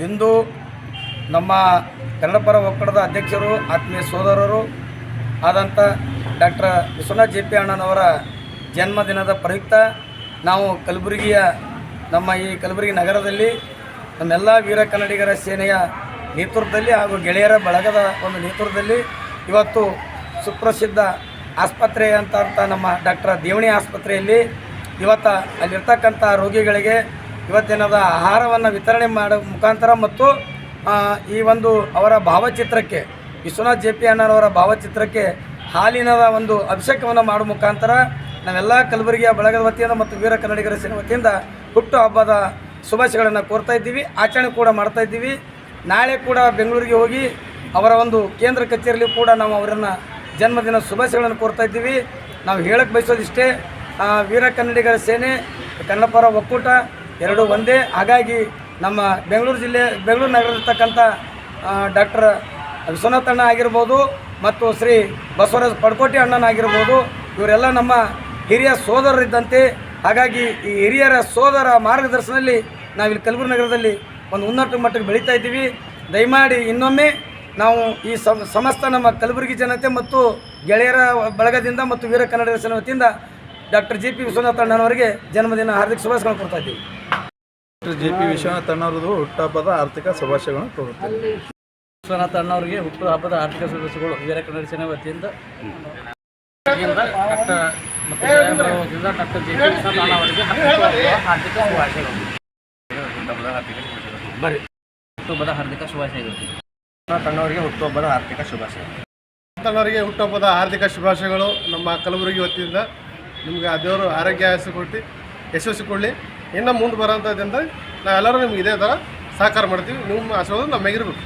ಇಂದು ನಮ್ಮ ಕನ್ನಡಪರ ಒಕ್ಕೂಟದ ಅಧ್ಯಕ್ಷರು ಆತ್ಮೀಯ ಸೋದರರು ಆದಂಥ ಡಾಕ್ಟರ್ ವಿಶ್ವನಾಥ್ ಜೆ ಪಿ ಅಣ್ಣನವರ ಜನ್ಮದಿನದ ಪ್ರಯುಕ್ತ ನಾವು ಕಲಬುರಗಿಯ ನಮ್ಮ ಈ ಕಲಬುರಗಿ ನಗರದಲ್ಲಿ ನಮ್ಮೆಲ್ಲ ವೀರ ಕನ್ನಡಿಗರ ಸೇನೆಯ ನೇತೃತ್ವದಲ್ಲಿ ಹಾಗೂ ಗೆಳೆಯರ ಬಳಗದ ಒಂದು ನೇತೃತ್ವದಲ್ಲಿ ಇವತ್ತು ಸುಪ್ರಸಿದ್ಧ ಆಸ್ಪತ್ರೆ ಅಂತ ನಮ್ಮ ಡಾಕ್ಟರ್ ದೇವಣಿ ಆಸ್ಪತ್ರೆಯಲ್ಲಿ ಇವತ್ತು ಅಲ್ಲಿರ್ತಕ್ಕಂಥ ರೋಗಿಗಳಿಗೆ ಇವತ್ತಿನದ ಆಹಾರವನ್ನು ವಿತರಣೆ ಮಾಡೋ ಮುಖಾಂತರ ಮತ್ತು ಈ ಒಂದು ಅವರ ಭಾವಚಿತ್ರಕ್ಕೆ ವಿಶ್ವನಾಥ್ ಜೆ ಪಿ ಅಣ್ಣನವರ ಭಾವಚಿತ್ರಕ್ಕೆ ಹಾಲಿನ ಒಂದು ಅಭಿಷೇಕವನ್ನು ಮಾಡುವ ಮುಖಾಂತರ ನಾವೆಲ್ಲ ಕಲಬುರಗಿಯ ಬಳಗದ ವತಿಯಿಂದ ಮತ್ತು ವೀರ ಕನ್ನಡಿಗರ ಸೇನೆ ವತಿಯಿಂದ ಹುಟ್ಟು ಹಬ್ಬದ ಶುಭಾಶಯಗಳನ್ನು ಕೋರ್ತಾ ಇದ್ದೀವಿ, ಆಚರಣೆ ಕೂಡ ಮಾಡ್ತಾ ಇದ್ದೀವಿ. ನಾಳೆ ಕೂಡ ಬೆಂಗಳೂರಿಗೆ ಹೋಗಿ ಅವರ ಒಂದು ಕೇಂದ್ರ ಕಚೇರಿಯಲ್ಲಿ ಕೂಡ ನಾವು ಅವರನ್ನು ಜನ್ಮದಿನ ಶುಭಾಶಯಗಳನ್ನು ಕೋರ್ತಾ ಇದ್ದೀವಿ. ನಾವು ಹೇಳಕ್ಕೆ ಬಯಸೋದಿಷ್ಟೇ, ವೀರ ಕನ್ನಡಿಗರ ಸೇನೆ ಕನ್ನಡಪರ ಒಕ್ಕೂಟ ಎರಡು ಒಂದೇ. ಹಾಗಾಗಿ ನಮ್ಮ ಬೆಂಗಳೂರು ನಗರದಲ್ಲಿರ್ತಕ್ಕಂಥ ಡಾಕ್ಟರ್ ವಿಶ್ವನಾಥ್ ಅಣ್ಣ ಆಗಿರ್ಬೋದು ಮತ್ತು ಶ್ರೀ ಬಸವರಾಜ ಪಡ್ಕೋಟಿ ಅಣ್ಣನಾಗಿರ್ಬೋದು, ಇವರೆಲ್ಲ ನಮ್ಮ ಹಿರಿಯ ಸೋದರರಿದ್ದಂತೆ. ಹಾಗಾಗಿ ಈ ಹಿರಿಯರ ಸೋದರ ಮಾರ್ಗದರ್ಶನದಲ್ಲಿ ನಾವಿಲ್ಲಿ ಕಲಬುರಗಿ ನಗರದಲ್ಲಿ ಒಂದು ಉನ್ನತ ಮಟ್ಟಕ್ಕೆ ಬೆಳೀತಾ ಇದ್ದೀವಿ. ದಯಮಾಡಿ ಇನ್ನೊಮ್ಮೆ ನಾವು ಈ ಸಮಸ್ತ ನಮ್ಮ ಕಲಬುರಗಿ ಜನತೆ ಮತ್ತು ಗೆಳೆಯರ ಬಳಗದಿಂದ ಮತ್ತು ವೀರ ಕನ್ನಡಿಗರ ಸೇನೆ ವತಿಯಿಂದ ಡಾಕ್ಟರ್ ಜೆ ಪಿ ವಿಶ್ವನಾಥ್ ಅಣ್ಣನವರಿಗೆ ಜನ್ಮದಿನ ಹಾರ್ದಿಕ ಶುಭಾಶಯಗಳನ್ನು ಕೊಡ್ತಾ ಇದ್ದೀವಿ. ಡಾಕ್ಟರ್ ಜೆ ಪಿ ವಿಶ್ವನಾಥ್ ಅಣ್ಣವ್ರದ್ದು ಹುಟ್ಟುಹಬ್ಬದ ಆರ್ಥಿಕ ಶುಭಾಶಯಗಳನ್ನು ಕೊಡುತ್ತೇವೆ. ವಿಶ್ವನಾಥ್ ಅಣ್ಣವರಿಗೆ ಹುಟ್ಟುಹಬ್ಬದ ಆರ್ಥಿಕ ಶುಭಾಶಯಗಳು ವೀರ ಕನ್ನಡ ಸೇನೆ ವತಿಯಿಂದ ಡಾಕ್ಟರ್ ಜೆ ಪಿ ವಿಶ್ವನಾಥ್ ಅಣ್ಣವರಿಗೆ ಹಾರ್ದಿಕ ಶುಭಾಶಯಗಳು. ಹುಟ್ಟುಹಬ್ಬದ ಹಾರ್ದಿಕ ಶುಭಾಶಯಗಳು. ಅಣ್ಣವರಿಗೆ ಹುಟ್ಟುಹಬ್ಬದ ಆರ್ಥಿಕ ಶುಭಾಶಯಗಳು. ಅಣ್ಣವರಿಗೆ ಹುಟ್ಟುಹಬ್ಬದ ಆರ್ಥಿಕ ಶುಭಾಶಯಗಳು. ನಮ್ಮ ಕಲಬುರಗಿ ವತಿಯಿಂದ ನಿಮ್ಗೆ ಆ ದೇವರು ಆರೋಗ್ಯ ಆಯಸ್ಸು ಕೊಟ್ಟು ಯಶಸ್ಸು ಕೊಡಲಿ. ಇನ್ನು ಮುಂದೆ ಬರೋಂಥದ್ದಿಂದ ನಾವೆಲ್ಲರೂ ನಿಮ್ಗೆ ಇದೇ ಥರ ಸಹಕಾರ ಮಾಡ್ತೀವಿ. ನಿಮ್ಮ ಆಶೀರ್ವಾದ ನಮಗಿರ್ಬೇಕು.